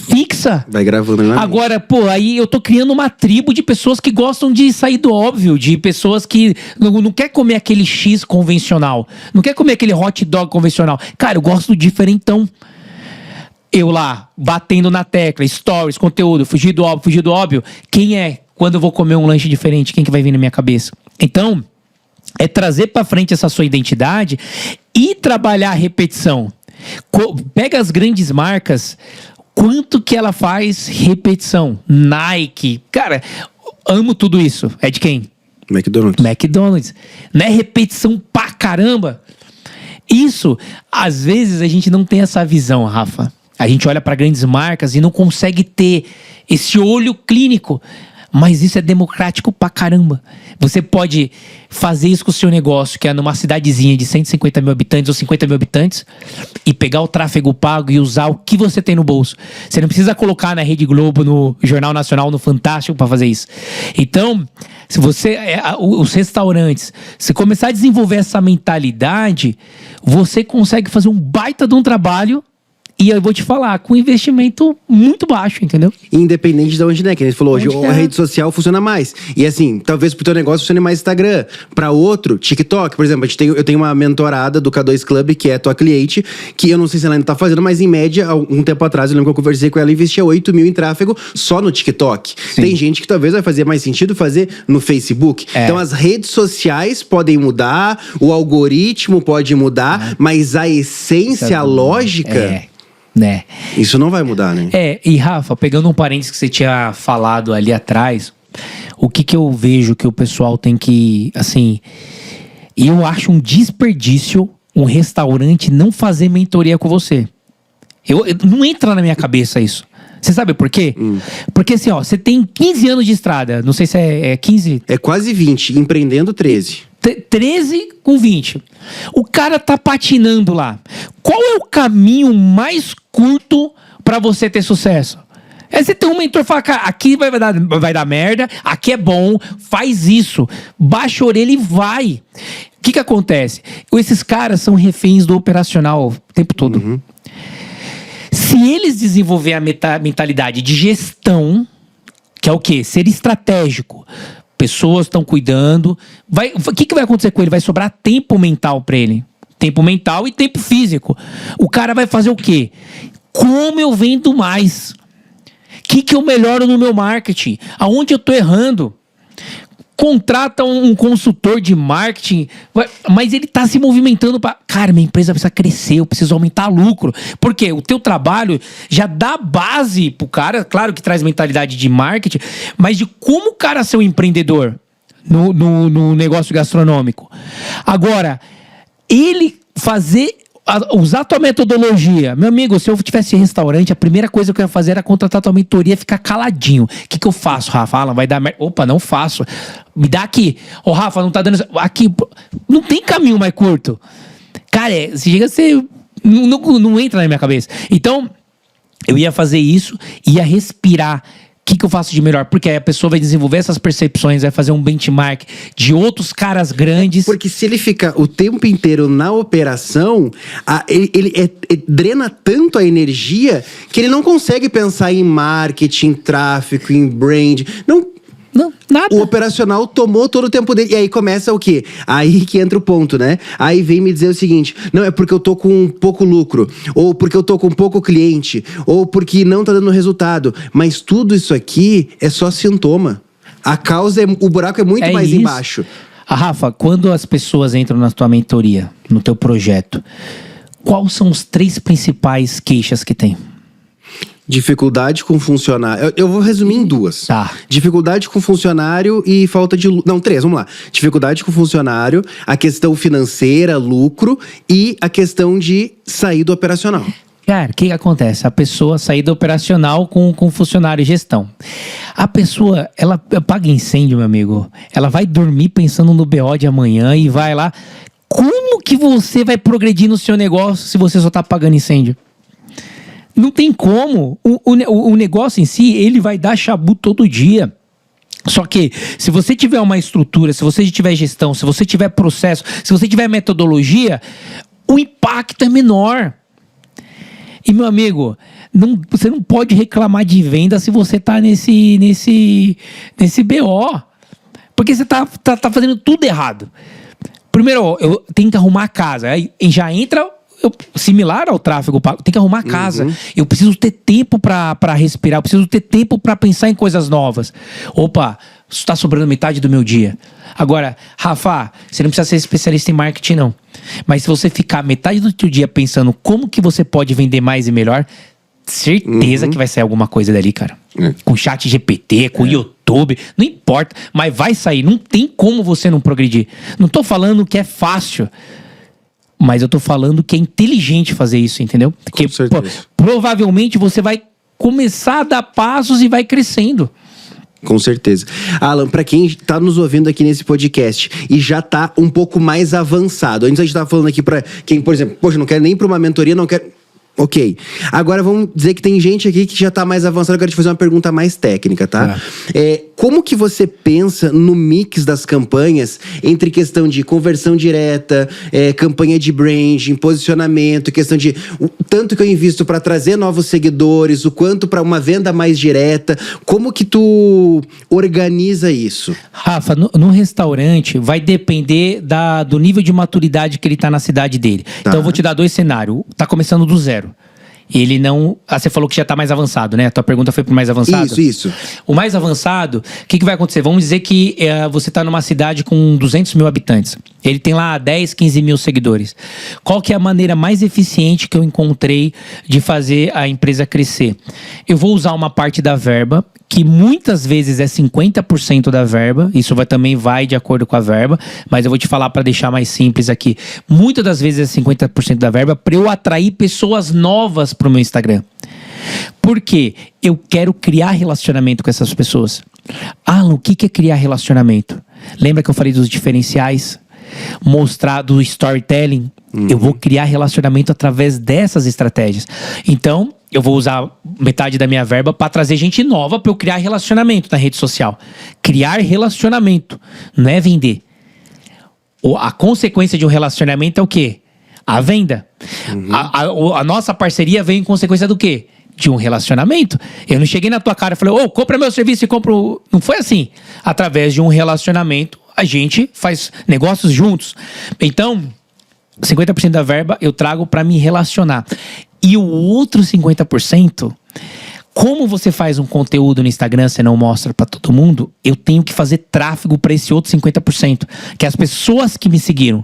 [SPEAKER 1] Fixa.
[SPEAKER 2] Vai gravando, né?
[SPEAKER 1] Agora, aí eu tô criando uma tribo de pessoas que gostam de sair do óbvio, de pessoas que não quer comer aquele X convencional, não quer comer aquele hot dog convencional. Cara, eu gosto do diferentão. Eu lá, batendo na tecla, stories, conteúdo, fugir do óbvio. Quem é? Quando eu vou comer um lanche diferente, quem que vai vir na minha cabeça? Então, é trazer pra frente essa sua identidade e trabalhar a repetição. Pega as grandes marcas, quanto que ela faz repetição. Nike, cara, amo tudo isso. É de quem? McDonald's. Não é repetição pra caramba? Isso, às vezes a gente não tem essa visão, Rafa. A gente olha pra grandes marcas e não consegue ter esse olho clínico. Mas isso é democrático pra caramba. Você pode fazer isso com o seu negócio, que é numa cidadezinha de 150 mil habitantes ou 50 mil habitantes, e pegar o tráfego pago e usar o que você tem no bolso. Você não precisa colocar na Rede Globo, no Jornal Nacional, no Fantástico pra fazer isso. Então, se você... os restaurantes, se começar a desenvolver essa mentalidade, você consegue fazer um baita de um trabalho. E eu vou te falar, com investimento muito baixo, entendeu?
[SPEAKER 2] Independente de onde, né? Que a gente falou hoje, a rede social funciona mais. E assim, talvez pro teu negócio funcione mais Instagram. Pra outro, TikTok. Por exemplo, eu tenho uma mentorada do K2 Club, que é tua cliente, que eu não sei se ela ainda tá fazendo, mas em média, um tempo atrás, eu lembro que eu conversei com ela e investia 8 mil em tráfego só no TikTok. Sim. Tem gente que talvez vai fazer mais sentido fazer no Facebook. Então as redes sociais podem mudar, o algoritmo pode mudar, mas a essência, a lógica...
[SPEAKER 1] Né?
[SPEAKER 2] Isso não vai mudar, né?
[SPEAKER 1] E Rafa, pegando um parênteses que você tinha falado ali atrás, o que eu vejo que o pessoal tem que, assim, eu acho um desperdício um restaurante não fazer mentoria com você. Não entra na minha cabeça isso. Você sabe por quê? Porque assim, ó, você tem 15 anos de estrada, não sei se é 15...
[SPEAKER 2] É quase 20, empreendendo 13.
[SPEAKER 1] 13 com 20. O cara tá patinando lá. Qual é o caminho mais curto pra você ter sucesso? É você ter um mentor e falar, cara, aqui vai dar merda, aqui é bom, faz isso. Baixa a orelha e vai. O que acontece? Esses caras são reféns do operacional o tempo todo.
[SPEAKER 2] Uhum.
[SPEAKER 1] Se eles desenvolverem a mentalidade de gestão, que é o quê? Ser estratégico. Pessoas estão cuidando. O que vai acontecer com ele? Vai sobrar tempo mental para ele. Tempo mental e tempo físico. O cara vai fazer o quê? Como eu vendo mais? O que eu melhoro no meu marketing? Aonde eu tô errando? Contrata um consultor de marketing, mas ele tá se movimentando para... Cara, minha empresa precisa crescer, eu preciso aumentar lucro. Por quê? O teu trabalho já dá base pro cara, claro que traz mentalidade de marketing, mas de como o cara ser um empreendedor no negócio gastronômico. Agora, ele usar a tua metodologia. Meu amigo, se eu tivesse restaurante, a primeira coisa que eu ia fazer era contratar a tua mentoria e ficar caladinho. O que eu faço, Rafa? Alan, vai dar merda. Opa, não faço. Me dá aqui. Ô, Rafa, não tá dando... Aqui. Não tem caminho mais curto. Cara, se chega a ser... Não entra na minha cabeça. Então, eu ia fazer isso, ia respirar. O que eu faço de melhor? Porque aí a pessoa vai desenvolver essas percepções, vai fazer um benchmark de outros caras grandes.
[SPEAKER 2] Porque se ele fica o tempo inteiro na operação, ele drena tanto a energia que ele não consegue pensar em marketing, tráfego, em brand. Não, nada. O operacional tomou todo o tempo dele. E aí começa o quê? Aí que entra o ponto, né? Aí vem me dizer o seguinte: não, é porque eu tô com pouco lucro, ou porque eu tô com pouco cliente, ou porque não tá dando resultado. Mas tudo isso aqui é só sintoma. A causa, o buraco é muito mais embaixo.
[SPEAKER 1] Rafa, quando as pessoas entram na tua mentoria, no teu projeto, quais são os 3 principais queixas que tem?
[SPEAKER 2] Dificuldade com funcionário. Eu vou resumir em 2.
[SPEAKER 1] Tá.
[SPEAKER 2] Dificuldade com funcionário e falta de... Não, 3, vamos lá. Dificuldade com funcionário, a questão financeira, lucro e a questão de sair do operacional.
[SPEAKER 1] Cara, o que acontece? A pessoa sair do operacional com funcionário e gestão. A pessoa, ela apaga incêndio, meu amigo. Ela vai dormir pensando no BO de amanhã e vai lá. Como que você vai progredir no seu negócio se você só tá apagando incêndio? Não tem como. O negócio em si, ele vai dar chabu todo dia. Só que, se você tiver uma estrutura, se você tiver gestão, se você tiver processo, se você tiver metodologia, o impacto é menor. E, meu amigo, você não pode reclamar de venda se você tá nesse BO. Porque você tá fazendo tudo errado. Primeiro, eu tenho que arrumar a casa. Aí já entra... similar ao tráfego pago, tem que arrumar a casa. Eu preciso ter tempo pra respirar, eu preciso ter tempo pra pensar em coisas novas. Opa, isso tá sobrando metade do meu dia. Agora, Rafa, você não precisa ser especialista em marketing, não. Mas se você ficar metade do seu dia pensando como que você pode vender mais e melhor, certeza que vai sair alguma coisa dali, cara. Com chat GPT, com YouTube, não importa, mas vai sair. Não tem como você não progredir. Não tô falando que é fácil, mas eu tô falando que é inteligente fazer isso, entendeu? Porque provavelmente você vai começar a dar passos e vai crescendo.
[SPEAKER 2] Com certeza. Alan, pra quem tá nos ouvindo aqui nesse podcast e já tá um pouco mais avançado, antes a gente tava falando aqui pra quem, por exemplo, poxa, não quero nem pra uma mentoria, não quero... Ok. Agora vamos dizer que tem gente aqui que já tá mais avançado. Eu quero te fazer uma pergunta mais técnica, tá? Como que você pensa no mix das campanhas entre questão de conversão direta, campanha de branding, posicionamento, questão de o tanto que eu invisto para trazer novos seguidores, o quanto para uma venda mais direta? Como que tu organiza isso?
[SPEAKER 1] Rafa, no restaurante vai depender do nível de maturidade que ele tá na cidade dele. Então eu vou te dar 2 cenários. Tá começando do zero. Ele não... você falou que já tá mais avançado, né? A tua pergunta foi pro mais avançado?
[SPEAKER 2] Isso.
[SPEAKER 1] O mais avançado, o que vai acontecer? Vamos dizer que você tá numa cidade com 200 mil habitantes. Ele tem lá 10, 15 mil seguidores. Qual que é a maneira mais eficiente que eu encontrei de fazer a empresa crescer? Eu vou usar uma parte da verba, que muitas vezes é 50% da verba. Isso também vai de acordo com a verba. Mas eu vou te falar para deixar mais simples aqui. Muitas das vezes é 50% da verba para eu atrair pessoas novas pro meu Instagram. Por quê? Eu quero criar relacionamento com essas pessoas. Alan, o que é criar relacionamento? Lembra que eu falei dos diferenciais? Mostrar do storytelling? Eu vou criar relacionamento através dessas estratégias. Então, eu vou usar metade da minha verba para trazer gente nova para eu criar relacionamento na rede social. Criar relacionamento, não é vender. A consequência de um relacionamento é o quê? A venda. A nossa parceria veio em consequência do quê? De um relacionamento. Eu não cheguei na tua cara e falei, compra meu serviço e compro... Não foi assim. Através de um relacionamento, a gente faz negócios juntos. Então, 50% da verba eu trago para me relacionar. E o outro 50%, como você faz um conteúdo no Instagram, você não mostra para todo mundo, eu tenho que fazer tráfego para esse outro 50%, que é as pessoas que me seguiram.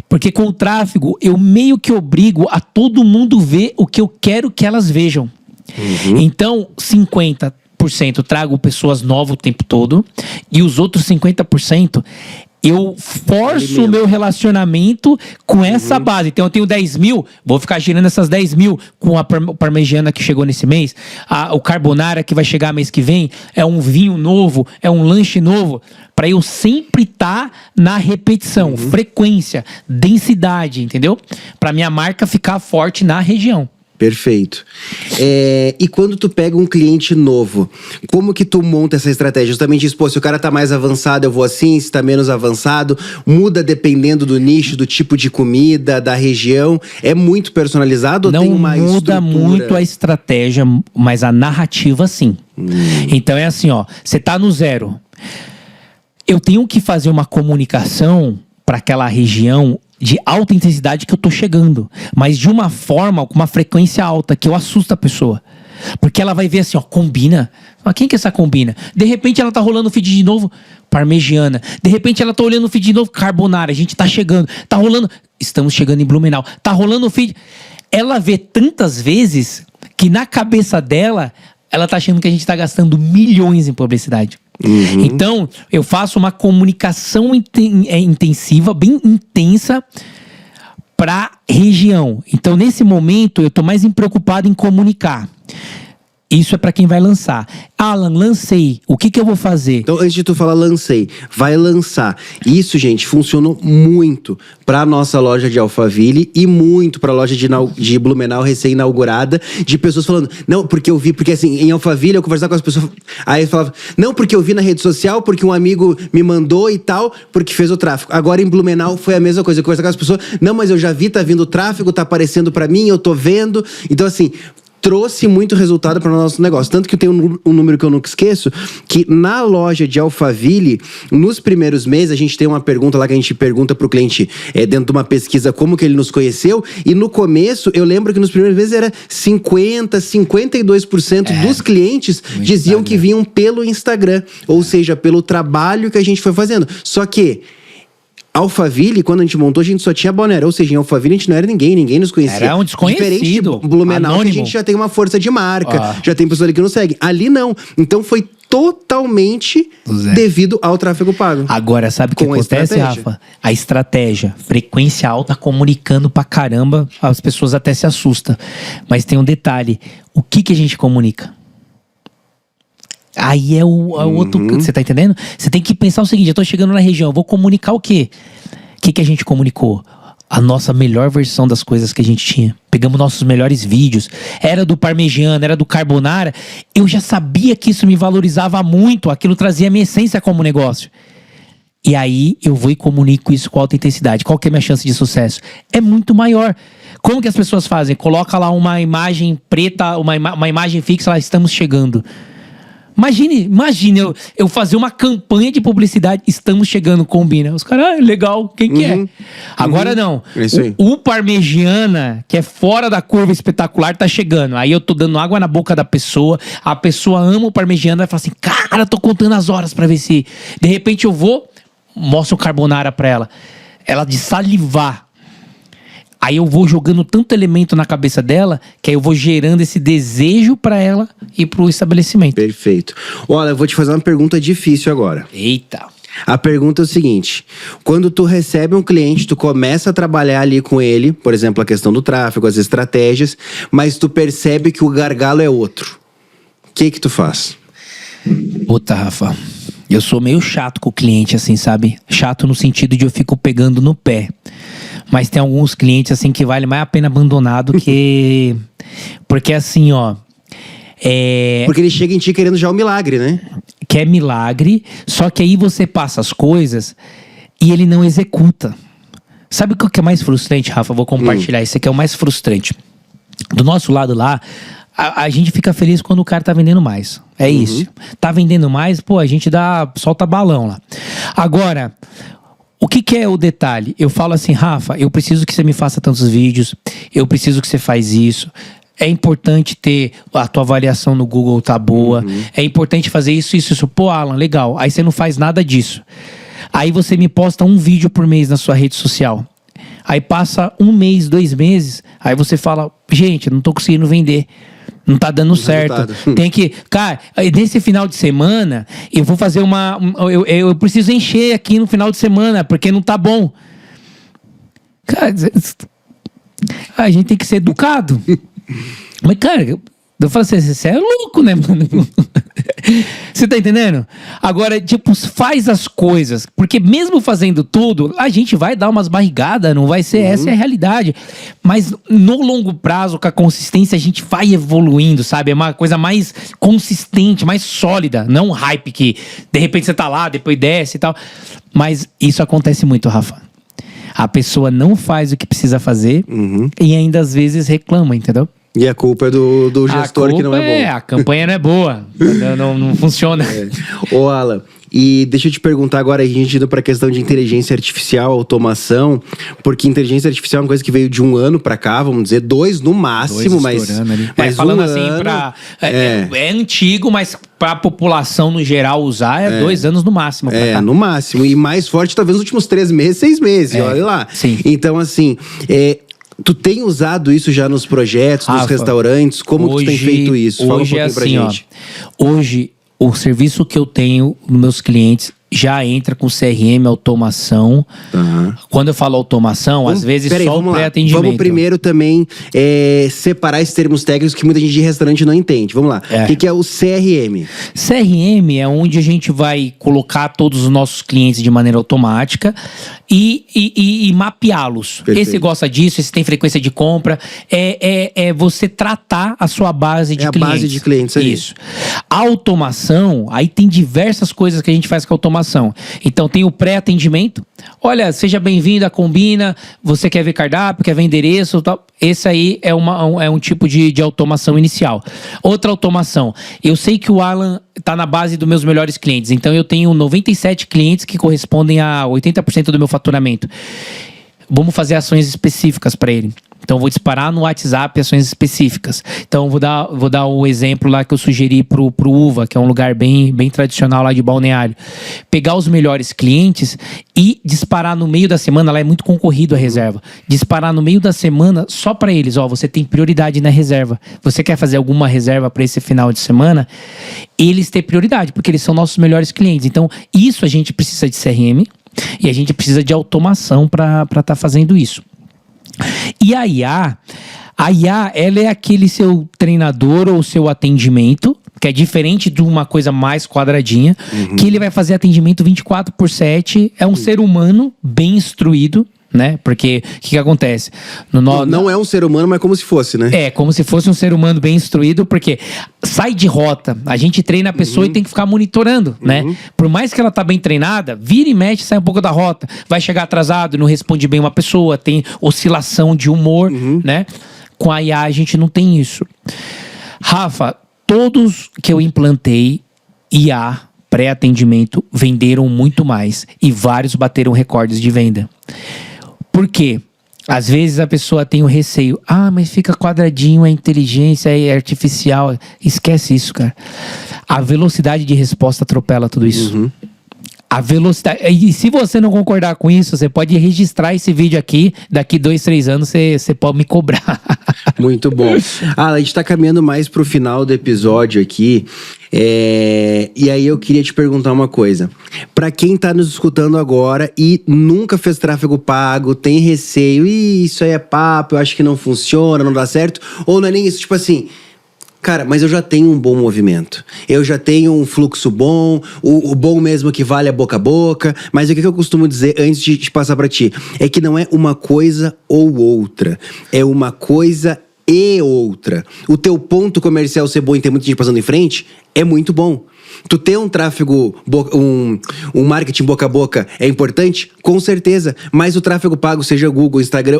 [SPEAKER 1] Porque com o tráfego, eu meio que obrigo a todo mundo ver o que eu quero que elas vejam. Então, 50% trago pessoas novas o tempo todo, e os outros 50%... eu forço o meu relacionamento com essa base. Então eu tenho 10 mil, vou ficar girando essas 10 mil com a parmegiana que chegou nesse mês, o carbonara que vai chegar mês que vem, é um vinho novo, é um lanche novo, para eu sempre estar na repetição, frequência, densidade, entendeu? Para minha marca ficar forte na região.
[SPEAKER 2] Perfeito. E quando tu pega um cliente novo, como que tu monta essa estratégia? Justamente isso, se o cara tá mais avançado, eu vou assim, se tá menos avançado, muda dependendo do nicho, do tipo de comida, da região. É muito personalizado ou tem uma estrutura?
[SPEAKER 1] Não muda muito a estratégia, mas a narrativa sim. Então é assim, você tá no zero. Eu tenho que fazer uma comunicação para aquela região de alta intensidade que eu tô chegando, mas de uma forma, com uma frequência alta, que eu assusto a pessoa. Porque ela vai ver assim, combina. Mas quem que essa combina? De repente ela tá rolando o feed de novo, parmegiana. De repente ela tá olhando o feed de novo, carbonara. A gente tá chegando, tá rolando... Estamos chegando em Blumenau. Tá rolando o feed... Ela vê tantas vezes que na cabeça dela, ela tá achando que a gente tá gastando milhões em publicidade. Então, eu faço uma comunicação intensiva, bem intensa, para região. Então, nesse momento, eu estou mais preocupado em comunicar. Isso é para quem vai lançar. Alan, lancei. O que eu vou fazer?
[SPEAKER 2] Então, antes de tu falar lancei, vai lançar. Isso, gente, funcionou muito pra nossa loja de Alphaville e muito pra loja de Blumenau recém-inaugurada, de pessoas falando, não, porque eu vi, porque assim, em Alphaville eu conversava com as pessoas, aí eu falava, não, porque eu vi na rede social, porque um amigo me mandou e tal, porque fez o tráfego. Agora em Blumenau foi a mesma coisa, eu conversava com as pessoas, não, mas eu já vi, tá vindo o tráfego, tá aparecendo pra mim, eu tô vendo. Então, assim, trouxe muito resultado para o nosso negócio. Tanto que tem um número que eu nunca esqueço, que na loja de Alphaville, nos primeiros meses, a gente tem uma pergunta lá que a gente pergunta pro cliente, dentro de uma pesquisa, como que ele nos conheceu, e no começo, eu lembro que nos primeiros meses era 52% dos clientes diziam que vinham pelo Instagram, ou seja, pelo trabalho que a gente foi fazendo. Só que Alphaville, quando a gente montou, a gente só tinha Balneário. Ou seja, em Alphaville a gente não era ninguém nos conhecia.
[SPEAKER 1] Era um desconhecido.
[SPEAKER 2] Diferente de Blumenau, anônimo, que a gente já tem uma força de marca, já tem pessoas ali que nos seguem. Ali não. Então foi totalmente devido ao tráfego pago.
[SPEAKER 1] Agora, sabe o que acontece, Rafa? A estratégia. Frequência alta, comunicando pra caramba, as pessoas até se assustam. Mas tem um detalhe. O que a gente comunica? Aí é o outro. Você tá entendendo? Você tem que pensar o seguinte: eu tô chegando na região, eu vou comunicar o quê? O que a gente comunicou? A nossa melhor versão das coisas que a gente tinha. Pegamos nossos melhores vídeos. Era do parmegiana, era do carbonara. Eu já sabia que isso me valorizava muito. Aquilo trazia a minha essência como negócio. E aí eu vou e comunico isso com alta intensidade. Qual que é a minha chance de sucesso? É muito maior. Como que as pessoas fazem? Coloca lá uma imagem preta, uma imagem fixa, lá, estamos chegando. Imagine eu fazer uma campanha de publicidade, estamos chegando, combina. Os caras, legal, quem que é? Agora não.
[SPEAKER 2] É isso aí.
[SPEAKER 1] O parmegiana, que é fora da curva espetacular, tá chegando. Aí eu tô dando água na boca da pessoa, a pessoa ama o parmegiana, vai falar assim, cara, tô contando as horas pra ver se... De repente eu vou, mostro o carbonara pra ela. Ela de salivar. Aí eu vou jogando tanto elemento na cabeça dela, que aí eu vou gerando esse desejo pra ela ir pro estabelecimento.
[SPEAKER 2] Perfeito. Olha, eu vou te fazer uma pergunta difícil agora.
[SPEAKER 1] Eita.
[SPEAKER 2] A pergunta é o seguinte: quando tu recebe um cliente, tu começa a trabalhar ali com ele, por exemplo, a questão do tráfego, as estratégias, mas tu percebe que o gargalo é outro. O que tu faz?
[SPEAKER 1] Puta, Rafa, eu sou meio chato com o cliente, assim, sabe? Chato no sentido de eu fico pegando no pé. Mas tem alguns clientes, assim, que vale mais a pena abandonar do que... Porque, assim, ó...
[SPEAKER 2] Porque ele chega em ti querendo já o milagre, né?
[SPEAKER 1] Quer milagre, só que aí você passa as coisas e ele não executa. Sabe o que é mais frustrante, Rafa? Vou compartilhar. Isso aqui é o mais frustrante. Do nosso lado lá, a gente fica feliz quando o cara tá vendendo mais. É isso. Tá vendendo mais, pô, a gente solta balão lá. Agora... O que é o detalhe? Eu falo assim, Rafa, eu preciso que você me faça tantos vídeos, eu preciso que você faz isso. É importante ter a tua avaliação no Google tá boa. É importante fazer isso. Pô, Alan, legal. Aí você não faz nada disso. Aí você me posta um vídeo por mês na sua rede social. Aí passa 1 mês, 2 meses, aí você fala, gente, não tô conseguindo vender. Não tá dando certo. Tem que... Cara, nesse final de semana, eu vou fazer eu preciso encher aqui no final de semana, porque não tá bom. Cara, a gente tem que ser educado. Mas, cara, eu falo assim, você é louco, né, mano? Você tá entendendo? Agora, tipo, faz as coisas. Porque mesmo fazendo tudo, a gente vai dar umas barrigadas, não vai ser... Essa é a realidade. Mas no longo prazo, com a consistência, a gente vai evoluindo, sabe? É uma coisa mais consistente, mais sólida. Não um hype que, de repente, você tá lá, depois desce e tal. Mas isso acontece muito, Rafa. A pessoa não faz o que precisa fazer e ainda, às vezes, reclama, entendeu?
[SPEAKER 2] E a culpa é do gestor que não é bom.
[SPEAKER 1] A campanha não é boa. não funciona.
[SPEAKER 2] Ô, Alan, e deixa eu te perguntar agora, a gente indo pra questão de inteligência artificial, automação, porque inteligência artificial é uma coisa que veio de 1 ano pra cá, vamos dizer, 2 no máximo, mas
[SPEAKER 1] falando assim, é antigo, mas pra população no geral usar, 2 anos no máximo.
[SPEAKER 2] No máximo. E mais forte, talvez nos últimos 3 meses, 6 meses, olha lá.
[SPEAKER 1] Sim.
[SPEAKER 2] Então, assim, tu tem usado isso já nos projetos, nos restaurantes? Como tu tem feito isso? Fala um pouquinho pra gente.
[SPEAKER 1] Hoje, o serviço que eu tenho nos meus clientes já entra com CRM, automação. Quando eu falo automação, às vezes só o pré-atendimento.
[SPEAKER 2] Vamos primeiro também separar esses termos técnicos que muita gente de restaurante não entende. Vamos lá. O que é o CRM?
[SPEAKER 1] CRM é onde a gente vai colocar todos os nossos clientes de maneira automática e mapeá-los. Esse gosta disso, esse tem frequência de compra. É você tratar a sua base de clientes.
[SPEAKER 2] É a base de clientes, é
[SPEAKER 1] isso. A automação, aí tem diversas coisas que a gente faz com a automação. Então tem o pré-atendimento. Olha, seja bem-vindo à Combina. Você quer ver cardápio, quer ver endereço, tal. Esse aí é um tipo de automação inicial. Outra automação. Eu sei que o Alan está na base dos meus melhores clientes. Então eu tenho 97 clientes que correspondem a 80% do meu faturamento. Vamos fazer ações específicas para ele. Então, vou disparar no WhatsApp ações específicas. Então, vou dar o exemplo lá que eu sugeri pro Uva, que é um lugar bem tradicional lá de Balneário. Pegar os melhores clientes e disparar no meio da semana, lá é muito concorrido a reserva. Disparar no meio da semana só para eles. Ó, você tem prioridade na reserva. Você quer fazer alguma reserva para esse final de semana? Eles têm prioridade, porque eles são nossos melhores clientes. Então, isso a gente precisa de CRM e a gente precisa de automação para estar fazendo isso. E a IA, ela é aquele seu treinador ou seu atendimento que é diferente de uma coisa mais quadradinha, que ele vai fazer atendimento 24/7, é um ser humano bem instruído, né? Porque o que acontece?
[SPEAKER 2] Não é um ser humano, mas como se fosse, né?
[SPEAKER 1] É, como se fosse um ser humano bem instruído, porque sai de rota, a gente treina a pessoa e tem que ficar monitorando, né? Por mais que ela tá bem treinada, vira e mexe, sai um pouco da rota, vai chegar atrasado, não responde bem uma pessoa, tem oscilação de humor, né? Com a IA a gente não tem isso. Rafa, todos que eu implantei IA pré-atendimento venderam muito mais e vários bateram recordes de venda. Por quê? Às vezes a pessoa tem o receio. Ah, mas fica quadradinho, é inteligência, é artificial. Esquece isso, cara. A velocidade de resposta atropela tudo isso. A velocidade... E se você não concordar com isso, você pode registrar esse vídeo aqui. Daqui 2, 3 anos, você pode me cobrar.
[SPEAKER 2] Muito bom. A gente tá caminhando mais pro final do episódio aqui. E aí eu queria te perguntar uma coisa. Pra quem tá nos escutando agora e nunca fez tráfego pago, tem receio, isso aí é papo, eu acho que não funciona, não dá certo, ou não é nem isso, tipo assim... Cara, mas eu já tenho um bom movimento. Eu já tenho um fluxo bom, o bom mesmo que vale a boca. Mas o que eu costumo dizer antes de passar pra ti? É que não é uma coisa ou outra. É uma coisa e outra. O teu ponto comercial ser bom e ter muita gente passando em frente é muito bom. Tu ter um tráfego, um marketing boca a boca é importante? Com certeza. Mas o tráfego pago, seja Google, Instagram,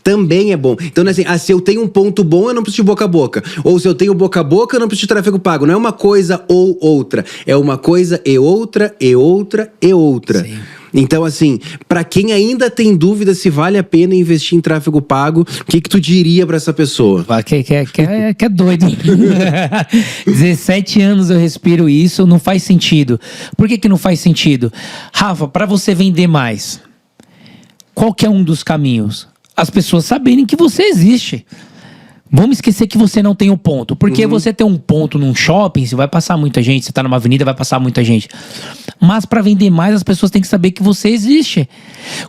[SPEAKER 2] também é bom. Então, não é assim, se eu tenho um ponto bom, eu não preciso de boca a boca. Ou se eu tenho boca a boca, eu não preciso de tráfego pago. Não é uma coisa ou outra. É uma coisa e outra, e outra, e outra. Sim. Então, assim, pra quem ainda tem dúvida se vale a pena investir em tráfego pago, o que tu diria pra essa pessoa?
[SPEAKER 1] Que é doido. 17 anos eu respiro isso, não faz sentido. Por que não faz sentido? Rafa, pra você vender mais, qual que é um dos caminhos? As pessoas saberem que você existe. Vamos esquecer que você não tem um ponto. Porque você tem um ponto num shopping, você vai passar muita gente. Você tá numa avenida, vai passar muita gente. Mas para vender mais, as pessoas têm que saber que você existe.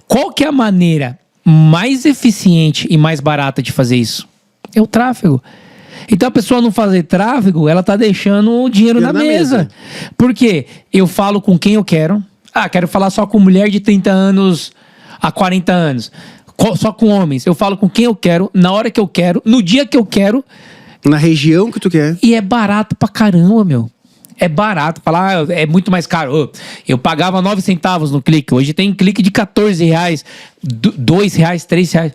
[SPEAKER 1] Qual que é a maneira mais eficiente e mais barata de fazer isso? É o tráfego. Então a pessoa não fazer tráfego, ela tá deixando o dinheiro na mesa. Por quê? Eu falo com quem eu quero. Quero falar só com mulher de 30 anos a 40 anos. Só com homens. Eu falo com quem eu quero, na hora que eu quero, no dia que eu quero.
[SPEAKER 2] Na região que tu quer.
[SPEAKER 1] E é barato pra caramba, meu. É barato. Falar, é muito mais caro. Eu pagava 9 centavos no clique. Hoje tem clique de 14 reais, 2 reais, 3 reais.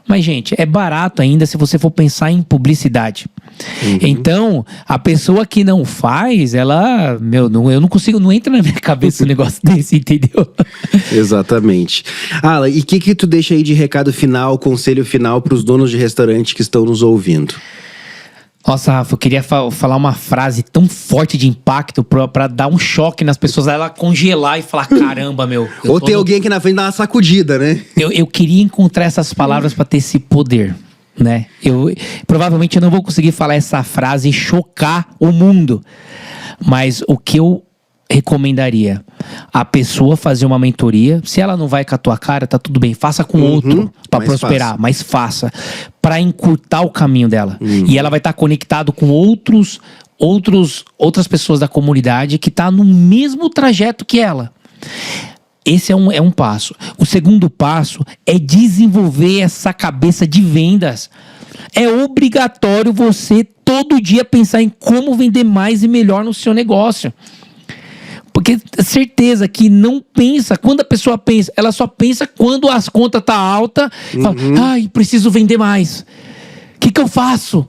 [SPEAKER 1] Mas, gente, é barato ainda se você for pensar em publicidade. Então, a pessoa que não faz, ela... eu não consigo, não entra na minha cabeça um negócio desse, entendeu?
[SPEAKER 2] Exatamente. Alan, e o que tu deixa aí de recado final, conselho final pros donos de restaurante que estão nos ouvindo?
[SPEAKER 1] Nossa, Rafa, eu queria falar uma frase tão forte de impacto pra dar um choque nas pessoas, ela congelar e falar, caramba, meu.
[SPEAKER 2] Ou ter alguém aqui na frente dar uma sacudida, né?
[SPEAKER 1] Eu queria encontrar essas palavras pra ter esse poder, né? Provavelmente eu não vou conseguir falar essa frase e chocar o mundo. Mas o que eu recomendaria? A pessoa fazer uma mentoria. Se ela não vai com a tua cara, tá tudo bem. Faça com outro pra prosperar. Mas faça. Pra encurtar o caminho dela. E ela vai estar conectado com outras pessoas da comunidade que tá no mesmo trajeto que ela. Esse é um passo. O segundo passo é desenvolver essa cabeça de vendas. É obrigatório você todo dia pensar em como vender mais e melhor no seu negócio. Porque certeza que não pensa, quando a pessoa pensa, ela só pensa quando as contas tá alta, fala, preciso vender mais. O que eu faço?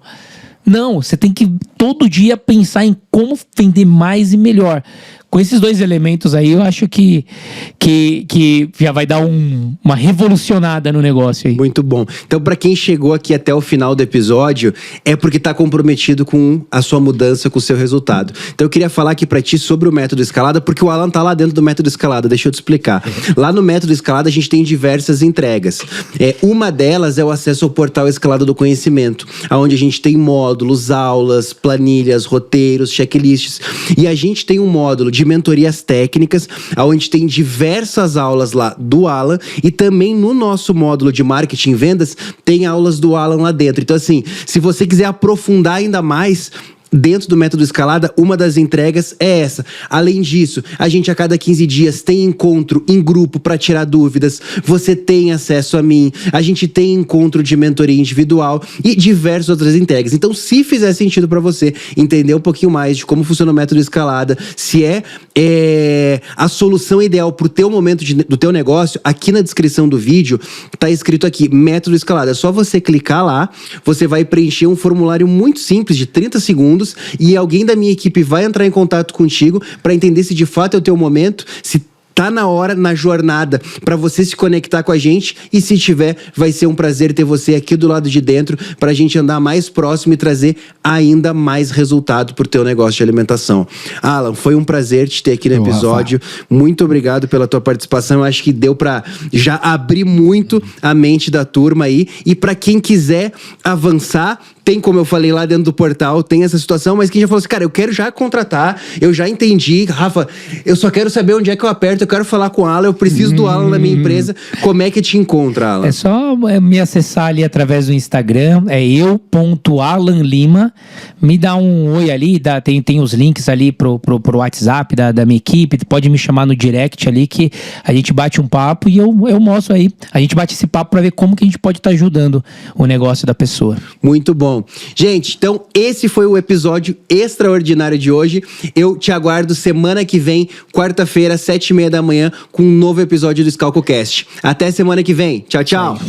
[SPEAKER 1] Não, você tem que todo dia pensar em como vender mais e melhor. Com esses 2 elementos aí, eu acho que já vai dar uma revolucionada no negócio aí.
[SPEAKER 2] Muito bom. Então, pra quem chegou aqui até o final do episódio, é porque tá comprometido com a sua mudança, com o seu resultado. Então, eu queria falar aqui pra ti sobre o método escalada, porque o Alan tá lá dentro do método escalada. Deixa eu te explicar. Lá no método escalada, a gente tem diversas entregas. Uma delas é o acesso ao portal Escalada do Conhecimento, onde a gente tem módulos, aulas, planilhas, roteiros, checklists. E a gente tem um módulo de mentorias técnicas, onde tem diversas aulas lá do Alan, e também no nosso módulo de marketing e vendas tem aulas do Alan lá dentro. Então, assim, se você quiser aprofundar ainda mais, dentro do Método Escalada, uma das entregas é essa. Além disso, a gente a cada 15 dias tem encontro em grupo para tirar dúvidas, você tem acesso a mim, a gente tem encontro de mentoria individual e diversas outras entregas. Então, se fizer sentido para você entender um pouquinho mais de como funciona o Método Escalada, se é a solução ideal pro teu momento do teu negócio, aqui na descrição do vídeo tá escrito aqui, Método Escalada. É só você clicar lá, você vai preencher um formulário muito simples de 30 segundos e alguém da minha equipe vai entrar em contato contigo para entender se de fato é o teu momento, se tá na hora, na jornada, para você se conectar com a gente, e se tiver, vai ser um prazer ter você aqui do lado de dentro pra gente andar mais próximo e trazer ainda mais resultado pro teu negócio de alimentação. Alan, foi um prazer te ter aqui no episódio. Muito obrigado pela tua participação. Eu acho que deu pra já abrir muito a mente da turma aí, e pra quem quiser avançar, tem, como eu falei lá dentro do portal, tem essa situação, mas quem já falou assim, cara, eu quero já contratar, eu já entendi, Rafa, eu só quero saber onde é que eu aperto, eu quero falar com o Alan, eu preciso do Alan na minha empresa, como é que te encontra, Alan?
[SPEAKER 1] É só me acessar ali através do Instagram, é eu.alanlima, me dá um oi ali, tem os links ali pro WhatsApp da minha equipe, pode me chamar no direct ali que a gente bate um papo e eu mostro aí, a gente bate esse papo pra ver como que a gente pode estar ajudando o negócio da pessoa.
[SPEAKER 2] Muito bom. Gente, então esse foi o episódio extraordinário de hoje. Eu te aguardo semana que vem, quarta-feira, 7h30 da manhã, com um novo episódio do ScalcoCast. Até semana que vem. Tchau, tchau.